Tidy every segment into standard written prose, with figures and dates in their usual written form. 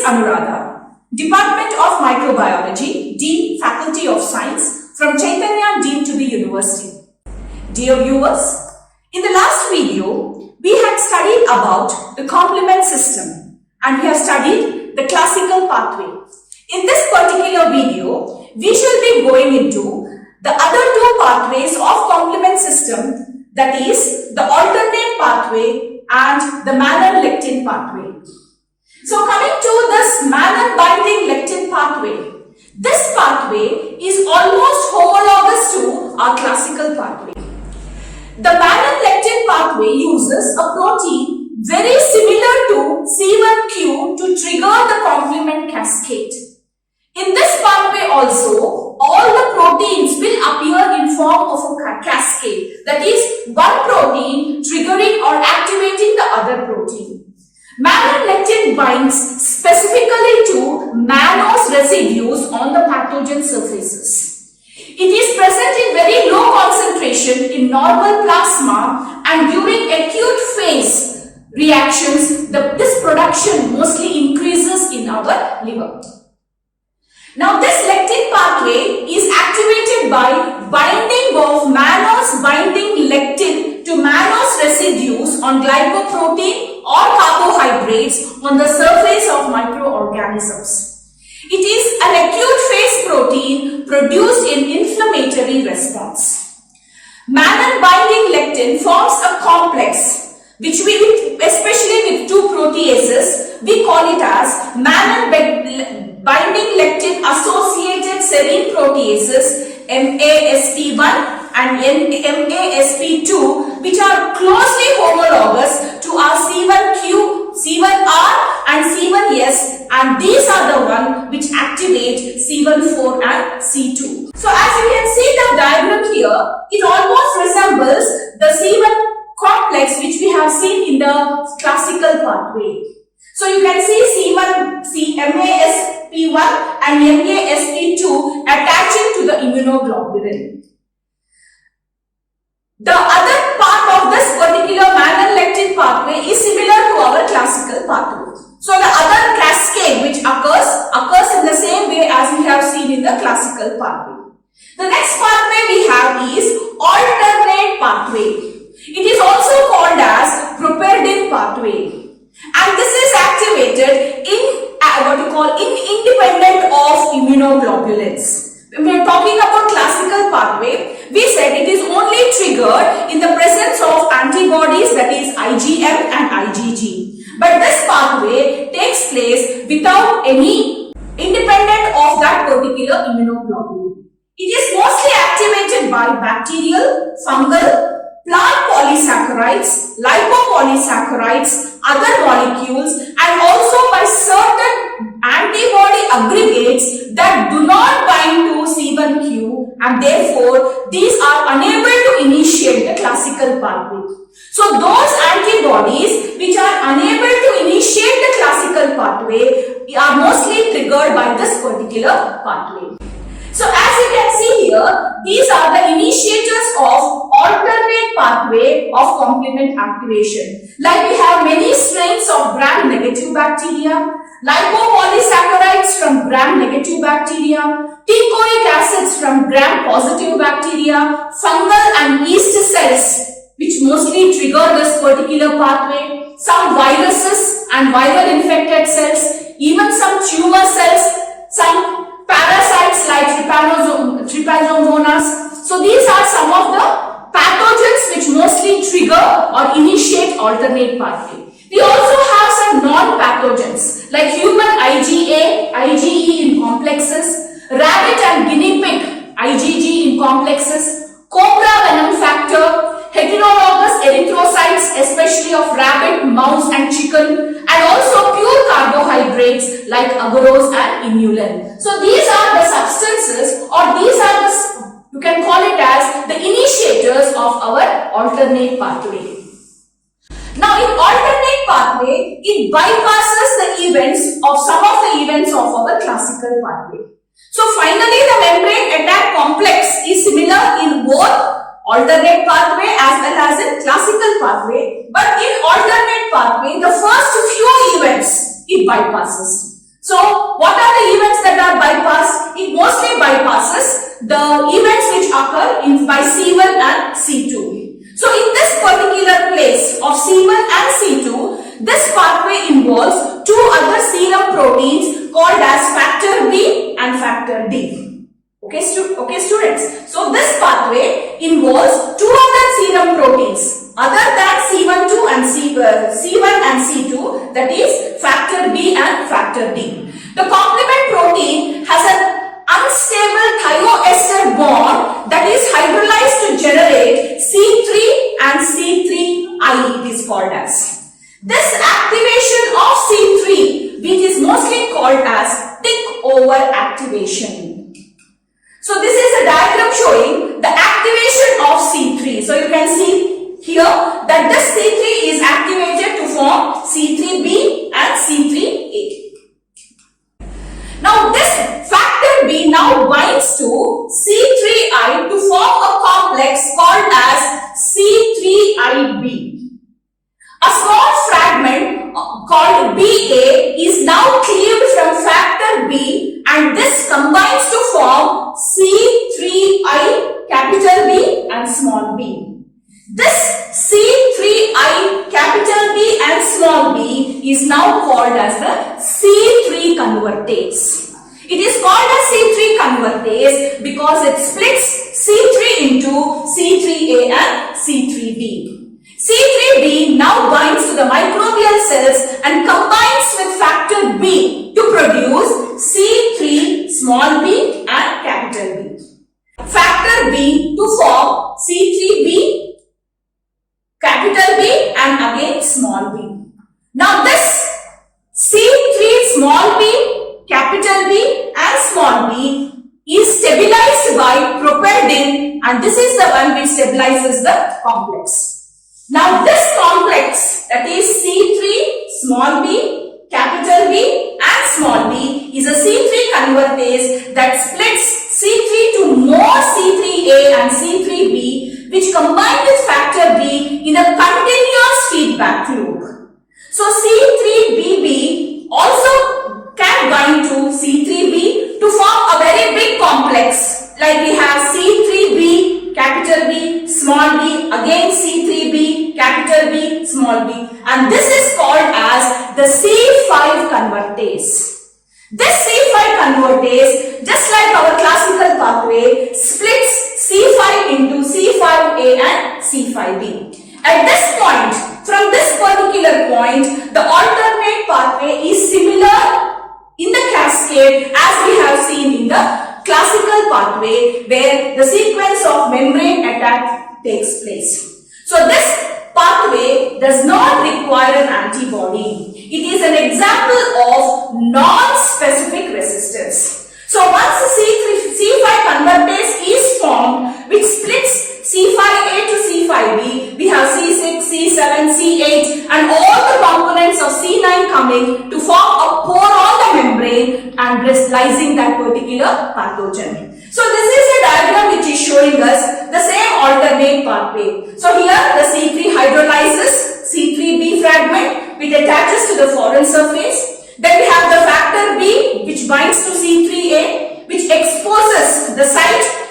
Anuradha, Department of Microbiology, Dean, Faculty of Science from Chaitanya Deemed to be University. Dear viewers, in the last video, we had studied about the complement system and we have studied the classical pathway. In this particular video, we shall be going into the other two pathways of complement system, that is the alternate pathway and the Manon-Lectin pathway. So coming to this Manon-binding lectin pathway, this pathway is almost homologous to our classical pathway. The Manon-Lectin pathway uses a protein very similar to C1q to trigger the complement cascade. In this pathway also, all the proteins will appear in form of a cascade, that is, one protein triggering or activating the other protein. Manon-Lectin binds specifically to mannose residues on the pathogen surfaces. It is present in very low concentration in normal plasma, and during acute phase reactions, this production mostly increases in our liver. Now this lectin pathway is activated by binding of mannose binding lectin to mannose residues on glycoprotein or carbohydrates on the surface of microorganisms. It is an acute phase protein produced in inflammatory response. Mannan binding lectin forms a complex which especially with two proteases, we call it as Mannan binding lectin associated serine proteases MASP1 and MASP2, which are closely homologous to our C1q, C1r and C1s, and these are the ones which activate C14 and C2. So as you can see the diagram here, it almost resembles the C1 complex which we have seen in the classical pathway. So you can see MASP1 and MASP2 attaching to the immunoglobulin. The other part of this particular Manon-Lectin pathway is similar to our classical pathway. So the other cascade which occurs in the same way as we have seen in the classical pathway. The next pathway we have is alternate pathway. It is also called as properdin pathway. And this is activated independent of immunoglobulins. When we are talking about classical pathway, we said it is only triggered in the presence of antibodies, that is IgM and IgG. But this pathway takes place without any independent of that particular immunoglobulin. It is mostly activated by bacterial, fungal, plant polysaccharides, lipopolysaccharides, other molecules, and also by certain antibody aggregates that do not bind to C1q, and therefore these are unable to initiate the classical pathway. So those antibodies which are unable to initiate the classical pathway are mostly triggered by this particular pathway. So as you can see here, these are the initiators of alternate pathway of complement activation. Like we have many strains of gram-negative bacteria, lipopolysaccharides from gram-negative bacteria, teichoic acids from gram-positive bacteria, fungal and yeast cells which mostly trigger this particular pathway, some viruses and viral infected cells, even some tumor cells, some parasites like trypanosomonas. So these are some of the pathogens which mostly trigger or initiate alternate pathway. We also have some non-pathogens like human IgA, IgE in complexes, rabbit and guinea pig IgG in complexes, cobra venom factor, heterologous erythrocytes especially of rabbit, mouse and chicken, and also pure carbohydrates like agarose and inulin. So these are the substances, or these are the, you can call it as the initiators of our alternate pathway. Now in alternate pathway, it bypasses the events of some of the events of our classical pathway. So finally the membrane attack complex is similar in both alternate pathway as well as in classical pathway, but in alternate pathway the first few events it bypasses. So what are the events that are bypassed? It mostly bypasses the events which occur by C1 and C2. So in this particular place of C1 and C2, this pathway involves two other serum proteins called as factor B and factor D. Okay, students. So this pathway involves two other serum proteins other than C12 and C1 and C2, that is factor B and factor D. The complement protein has an unstable thioester bond that is hydrolyzed to generate C3 and C3I, it is called as. This activation of C3, which is mostly called as tick over activation. So this is a diagram showing the activation of C3. So you can see here that this C3 is activated to form C3b and C3a. Now this factor B now binds to C3I to form a complex called as C3IB. A small fragment called BA is now cleaved from factor B and this combines to form C3I capital B and small b. This C3I capital B and small b is now called as the C3 convertase. It is called as C3 convertase because it splits C3 into C3A and C3B. C3b now binds to the microbial cells and combines with factor B to produce C3 small b and capital B. Factor B to form C3b, capital B and again small b. Now this C3 small b, capital B and small b is stabilized by properdin and this is the one which stabilizes the complex. Now this complex, that is C3 small b, capital B and small b, is a C3 convertase that splits C3 to more C3A and C3B, which combine with factor B in a continuous feedback loop. So C3BB also can bind to C3B to form a very big complex, like we have C3B, capital B, small b, again C3b, capital B, small b, and this is called as the C5 convertase. This C5 convertase, just like our classical pathway, splits C5 into C5a and C5b. At this point, from this particular point, the alternate pathway is similar in the cascade as we have seen in the classical pathway where the sequence of membrane attack takes place. So this pathway does not require an antibody. It is an example of non-specific resistance. So once the C5 convertase is formed, which splits C5A to C5B, we have C6, C7, C8 and all the components of C9 coming to form a pore on the membrane and lysing that particular pathogen. So this is a diagram which is showing us the same alternate pathway. So here the C3 hydrolyzes C3b fragment which attaches to the foreign surface. Then we have the factor B which binds to C3A which exposes the site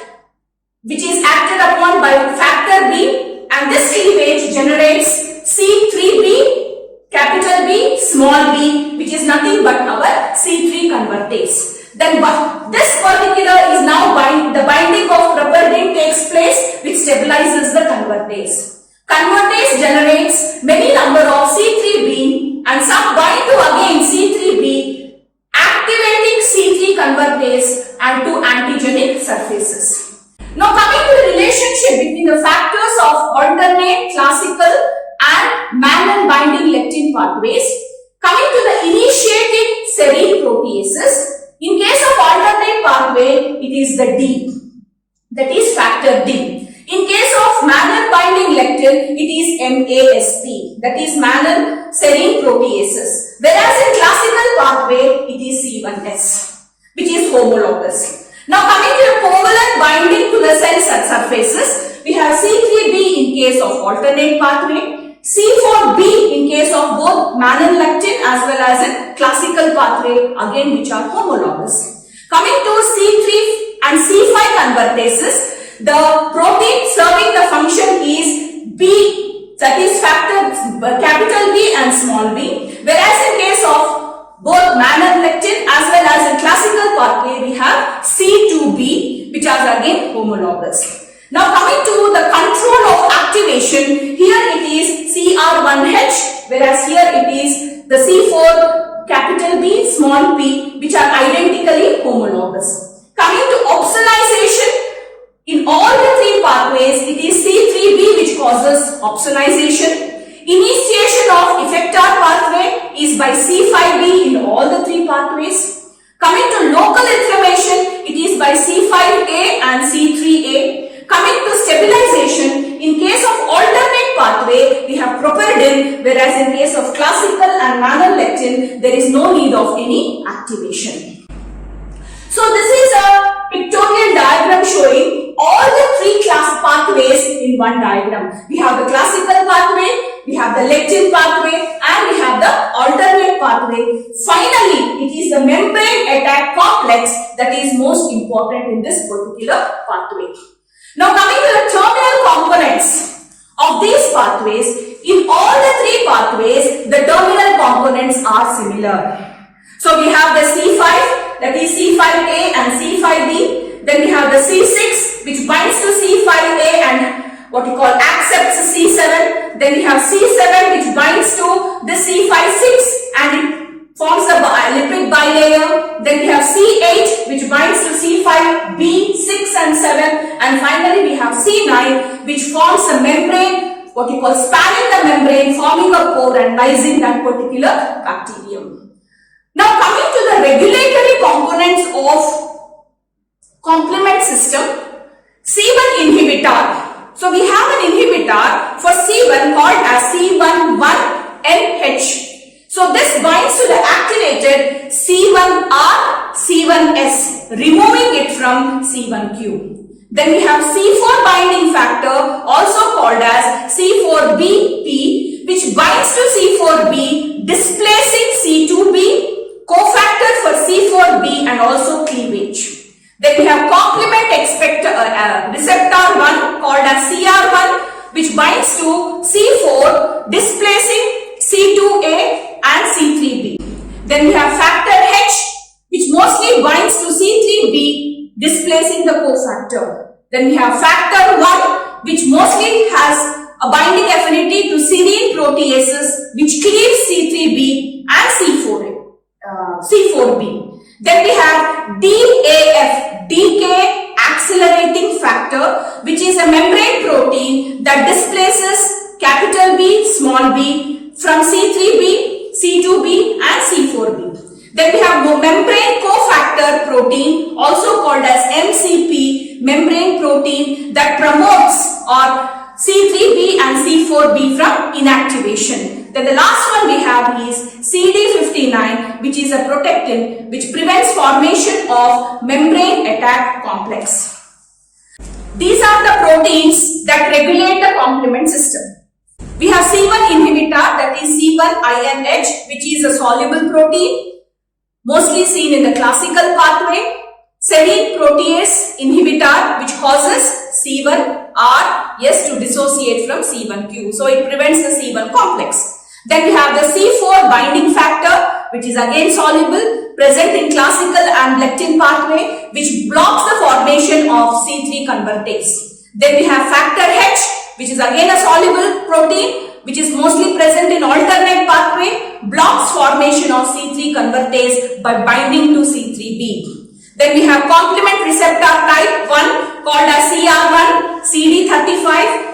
which is acted upon by factor B and this cleavage generates C3b, capital B, small b, which is nothing but our C3 convertase. Then this particular is now the binding of properdin takes place which stabilizes the convertase. Convertase generates many number of C3b and some bind to again C3b, activating C3 convertase and to antigenic surfaces. Now coming to the relationship between the factors of alternate, classical and Mannan binding lectin pathways. Coming to the initiating serine proteases, in case of alternate pathway, it is the D, that is factor D. In case of Mannan binding lectin, it is MASP, that is Mannan serine proteases. Whereas in classical pathway, it is C1S, which is homologous. Now coming to the covalent binding to the cell surfaces, we have C3b in case of alternate pathway, C4b in case of both Mannan lectin as well as in classical pathway, again which are homologous. Coming to C3 and C5 convertases, the protein serving the function is B, that is factor capital B and small b, whereas in case of both Mannan lectin as well as in classical pathway we have C2b, which are again homologous. Now coming to the control of activation, here it is CR1H, whereas here it is the C4 capital B small p, which are identically homologous. Coming to opsonization, in all the three pathways it is C3b which causes opsonization. Initiation of effector pathway is by C5b in all the three pathways. Coming to local inflammation, it is by C5a and C3a. Coming to stabilization, in case of alternate pathway, we have properdin, whereas in case of classical and Mannan lectin, there is no need of any activation. So this is a pictorial diagram showing all the three class pathways in one diagram. We have the classical pathway, we have the lectin pathway, and we have the alternate pathway. Finally, it is the membrane attack complex that is most important in this particular pathway. Now coming to the terminal components of these pathways, in all the three pathways, the terminal components are similar. So we have the C5, that is C5a and C5b. Then we have the C6, which binds to C5a and what we call accepts C7. Then we have C7, which binds to the C5-6 and it forms a lipid bilayer. Then we have C8 which binds to C5b, 6 and 7, and finally we have C9 which forms a membrane, what we call spanning the membrane, forming a pore and lysing that particular bacterium. Now coming to the regulatory components of complement system, C1 inhibitor. So we have an inhibitor for C1 called as C11NH. So this binds to the activated C1R, C1S, removing it from C1Q. Then we have C4 binding factor, also called as C4BP, which binds to C4B, displacing C2B, cofactor for C4B and also cleavage. Then we have complement receptor 1 called as CR1, which binds to C4, displacing C2A and C3b. Then we have factor H, which mostly binds to C3b, displacing the cofactor. Then we have factor 1, which mostly has a binding affinity to serine proteases, which cleaves C3b and C4b. Then we have DAF, decay accelerating factor, which is a membrane protein that displaces capital B, small b from C3b, C2b and C4b. Then we have membrane cofactor protein, also called as MCP, membrane protein that promotes or C3b and C4b from inactivation. Then the last one we have is CD59, which is a protectin which prevents formation of membrane attack complex. These are the proteins that regulate the complement system. We have C1 inhibitor, that is C1INH, which is a soluble protein, mostly seen in the classical pathway. Serine protease inhibitor, which causes C1R to dissociate from C1Q. So it prevents the C1 complex. Then we have the C4 binding factor, which is again soluble, present in classical and lectin pathway, which blocks the formation of C3 convertase. Then we have factor H, which is again a soluble protein, which is mostly present in alternate pathway, blocks formation of C3 convertase by binding to C3b. Then we have complement receptor type 1 called as CR1, CD35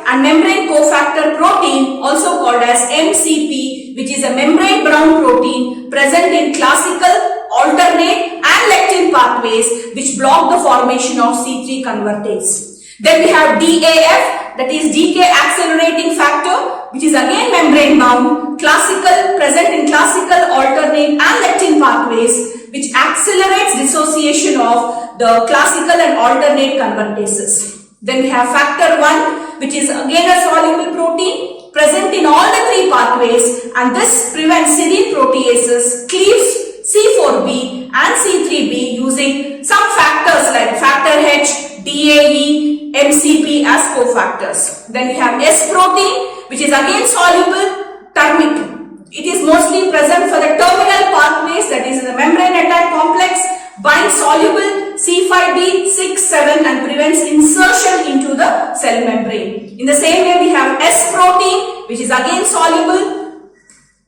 and membrane cofactor protein, also called as MCP, which is a membrane bound protein present in classical, alternate and lectin pathways, which block the formation of C3 convertase. Then we have DAF, that is decay accelerating factor, which is again membrane bound, classical, present in classical, alternate and lectin pathways, which accelerates dissociation of the classical and alternate convertases. Then we have factor 1, which is again a soluble protein, present in all the three pathways, and this prevents serine proteases cleaves C4b and C3b using some factors like factor H, DAE, MCP as cofactors. Then we have S protein, which is again soluble termic. It is mostly present for the terminal pathways, that is in the membrane attack complex, binds soluble C5b, 6, 7 and prevents insertion into the cell membrane. In the same way we have S protein, which is again soluble,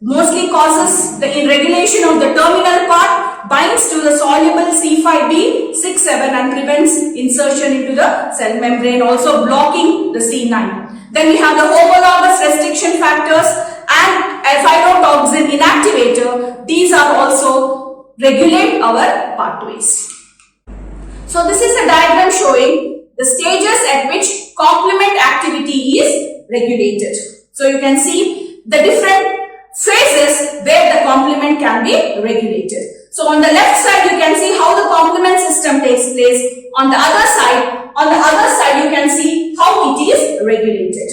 mostly causes the irregulation of the terminal part, binds to the soluble C5b, 6, 7 and prevents insertion into the cell membrane, also blocking the C9. Then we have the homologous restriction factors and a phytotoxin inactivator. These are also regulate our pathways. So this is a diagram showing the stages at which complement activity is regulated. So you can see the different phases where the complement can be regulated. So on the left side you can see how the complement system takes place. On the other side you can see how it is regulated.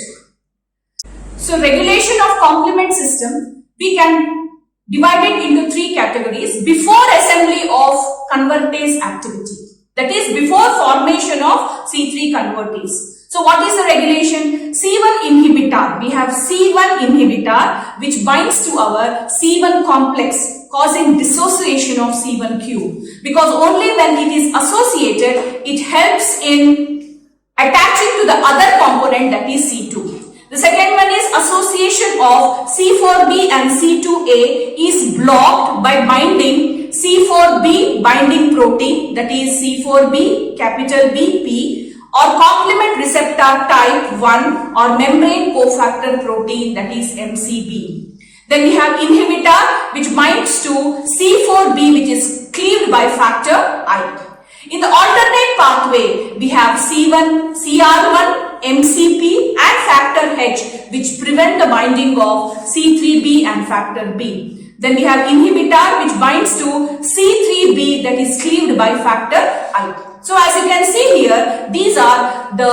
So regulation of complement system, we can divide it into three categories. Before assembly of convertase activity, that is before formation of C3 convertase. So what is the regulation? C1 inhibitor. We have C1 inhibitor which binds to our C1 complex, causing dissociation of C1q, because only when it is associated it helps in attaching to the other component, that is C2. The second one is association of C4b and C2a is blocked by binding C4b binding protein, that is C4b capital BP, or complement receptor type 1 or membrane cofactor protein, that is MCB. Then we have inhibitor which binds to C4b which is cleaved by factor I. In the alternate pathway, we have C1, CR1, MCP and factor H which prevent the binding of C3b and factor B. Then we have inhibitor which binds to C3b that is cleaved by factor I. So as you can see here, these are the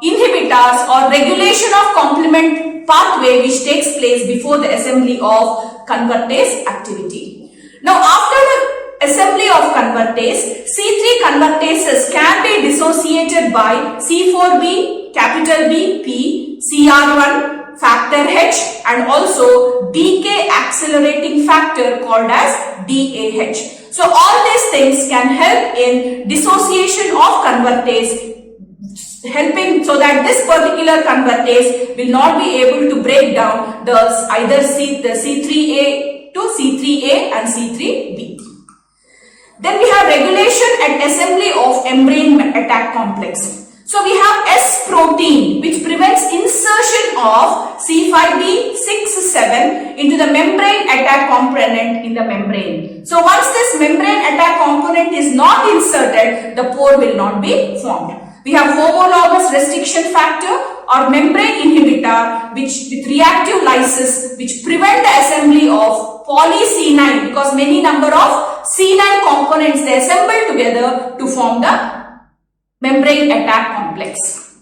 inhibitors or regulation of complement pathway which takes place before the assembly of convertase activity. Now after the assembly of convertase, C3 convertases can be dissociated by C4b, capital B, P, CR1, factor H and also decay accelerating factor called as DAH. So all these things can help in dissociation of convertase, helping so that this particular convertase will not be able to break down the either the C3A to C3A and C3B. Then we have regulation and assembly of membrane attack complex. So we have S protein which prevents insertion of C5b, 6, 7 into the membrane attack component in the membrane. So once this membrane attack component is not inserted, the pore will not be formed. We have homologous restriction factor or membrane inhibitor which with reactive lysis which prevent the assembly of poly C9, because many number of C9 components they assemble together to form the membrane attack complex.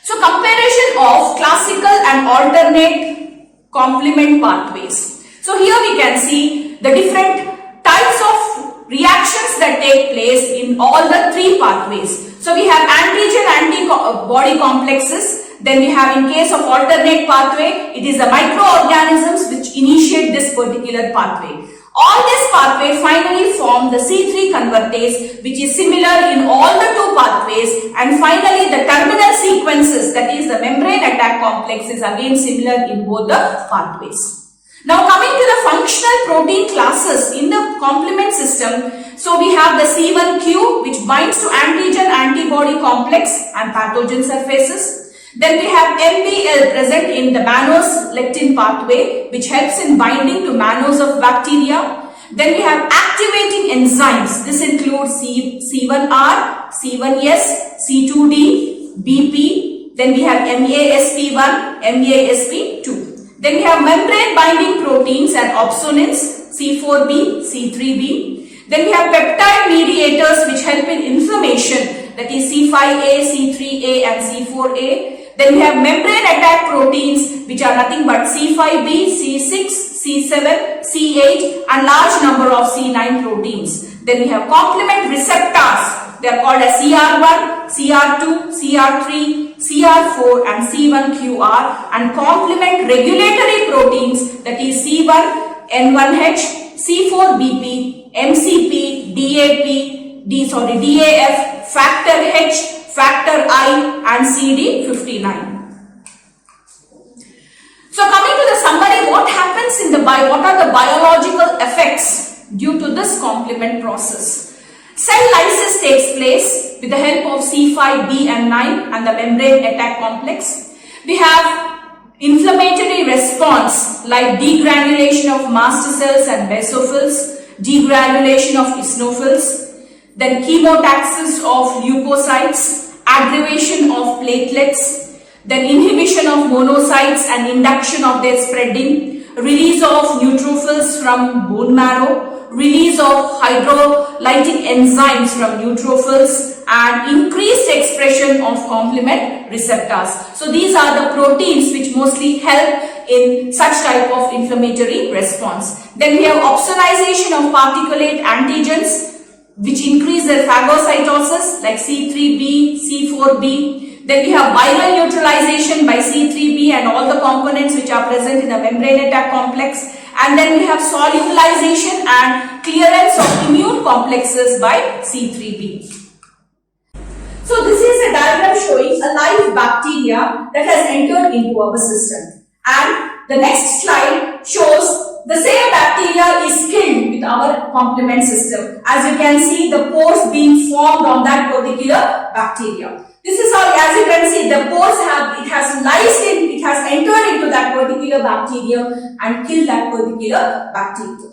So comparison of classical and alternate complement pathways. So here we can see the different types of reactions that take place in all the three pathways. So we have antigen antibody complexes. Then we have, in case of alternate pathway, it is the microorganisms which initiate this particular pathway. All this pathway finally form the C3 convertase which is similar in all the two pathways, and finally the terminal sequences, that is the membrane attack complex, is again similar in both the pathways. Now coming to the functional protein classes in the complement system, so we have the C1q which binds to antigen antibody complex and pathogen surfaces. Then we have MBL present in the mannose lectin pathway which helps in binding to mannose of bacteria. Then we have activating enzymes. This includes C1R, C1S, C2D, BP. Then we have MASP1, MASP2. Then we have membrane binding proteins and opsonins, C4b, C3b. Then we have peptide mediators which help in inflammation, that is C5a, C3a and C4a. Then we have membrane attack proteins, which are nothing but C5b, C6, C7, C8 and large number of C9 proteins. Then we have complement receptors. They are called as CR1, CR2, CR3, CR4 and C1QR, and complement regulatory proteins, that is C1, N1H, C4BP, MCP, DAF, factor H, factor I and CD59. So coming to the summary, what happens in what are the biological effects due to this complement process? Cell lysis takes place with the help of C5b and 9 and the membrane attack complex. We have inflammatory response like degranulation of mast cells and basophils, degranulation of eosinophils, then chemotaxis of leukocytes, aggravation of platelets, then inhibition of monocytes and induction of their spreading, release of neutrophils from bone marrow, release of hydrolytic enzymes from neutrophils and increased expression of complement receptors. So these are the proteins which mostly help in such type of inflammatory response. Then we have opsonization of particulate antigens which increase their phagocytosis like C3b, C4b. Then we have viral neutralization by C3b and all the components which are present in the membrane attack complex. And then we have solubilization and clearance of immune complexes by C3b. So this is a diagram showing a live bacteria that has entered into our system. And the next slide shows the same bacteria is killed with our complement system. As you can see, the pores being formed on that particular bacteria. This is how, as you can see, the pores it has entered into that particular bacteria and killed that particular bacteria.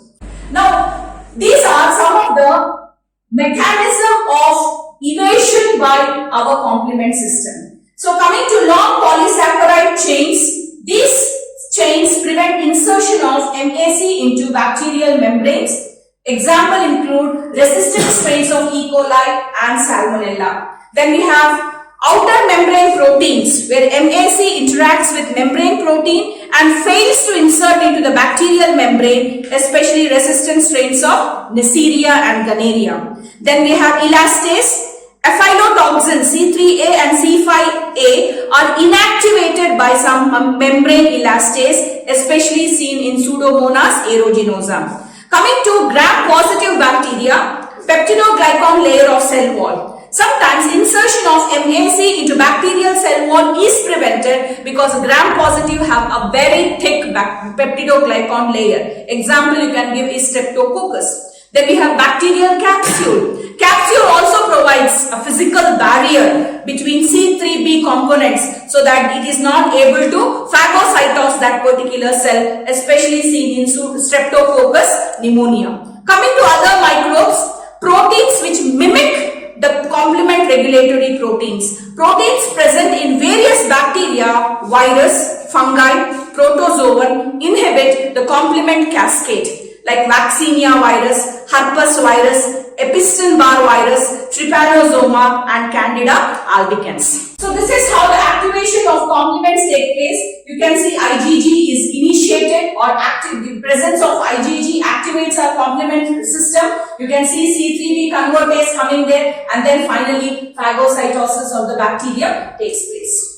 Now, these are some of the mechanism of evasion by our complement system. So, coming to long polysaccharide chains, these chains prevent insertion of MAC into bacterial membranes. Example include resistant strains of E. coli and Salmonella. Then we have outer membrane proteins where MAC interacts with membrane protein and fails to insert into the bacterial membrane, especially resistant strains of Neisseria and Gunneria. Then we have elastase. Ephylotoxin C3A and C5A are inactivated by some membrane elastase, especially seen in Pseudomonas aeruginosa. Coming to gram-positive bacteria, peptidoglycan layer of cell wall. Sometimes insertion of MAC into bacterial cell wall is prevented because gram-positive have a very thick peptidoglycan layer. Example you can give is Streptococcus. Then we have bacterial capsule. Capsule also provides a physical barrier between C3b components so that it is not able to phagocytose that particular cell, especially seen in Streptococcus pneumonia. Coming to other microbes, proteins which mimic the complement regulatory proteins. Proteins present in various bacteria, virus, fungi, protozoan inhibit the complement cascade like Vaccinia virus, herpes virus, Epstein-Barr virus, Trypanosoma and Candida albicans. So this is how the activation of complements take place. You can see IgG is initiated or active. The presence of IgG activates our complement system. You can see C3b convertase coming there and then finally phagocytosis of the bacteria takes place.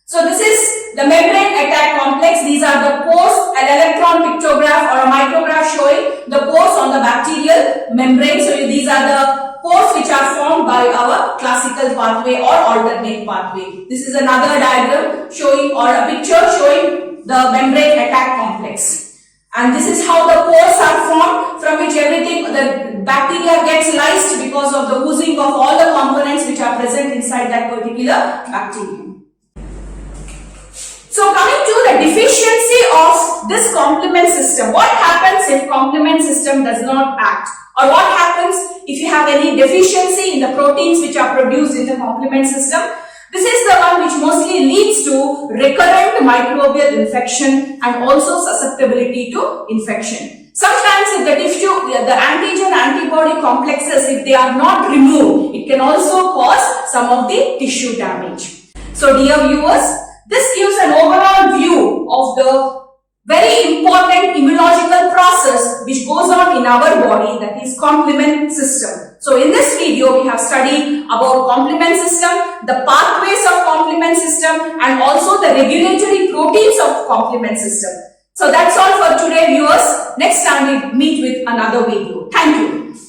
So this is the membrane attack complex. These are the pores, an electron pictograph or a micrograph showing the pores on the bacterial membrane. So these are the pores which are formed by our classical pathway or alternate pathway. This is another diagram showing or a picture showing the membrane attack complex. And this is how the pores are formed, from which the bacteria gets lysed because of the oozing of all the components which are present inside that particular bacteria. So coming to the deficiency of this complement system, what happens if complement system does not act? Or what happens if you have any deficiency in the proteins which are produced in the complement system? This is the one which mostly leads to recurrent microbial infection and also susceptibility to infection. Sometimes if the antigen-antibody complexes, if they are not removed, it can also cause some of the tissue damage. So dear viewers, This gives an overall view of the very important immunological process which goes on in our body, that is complement system. So in this video we have studied about complement system, the pathways of complement system and also the regulatory proteins of complement system. So that's all for today viewers. Next time we meet with another video. Thank you.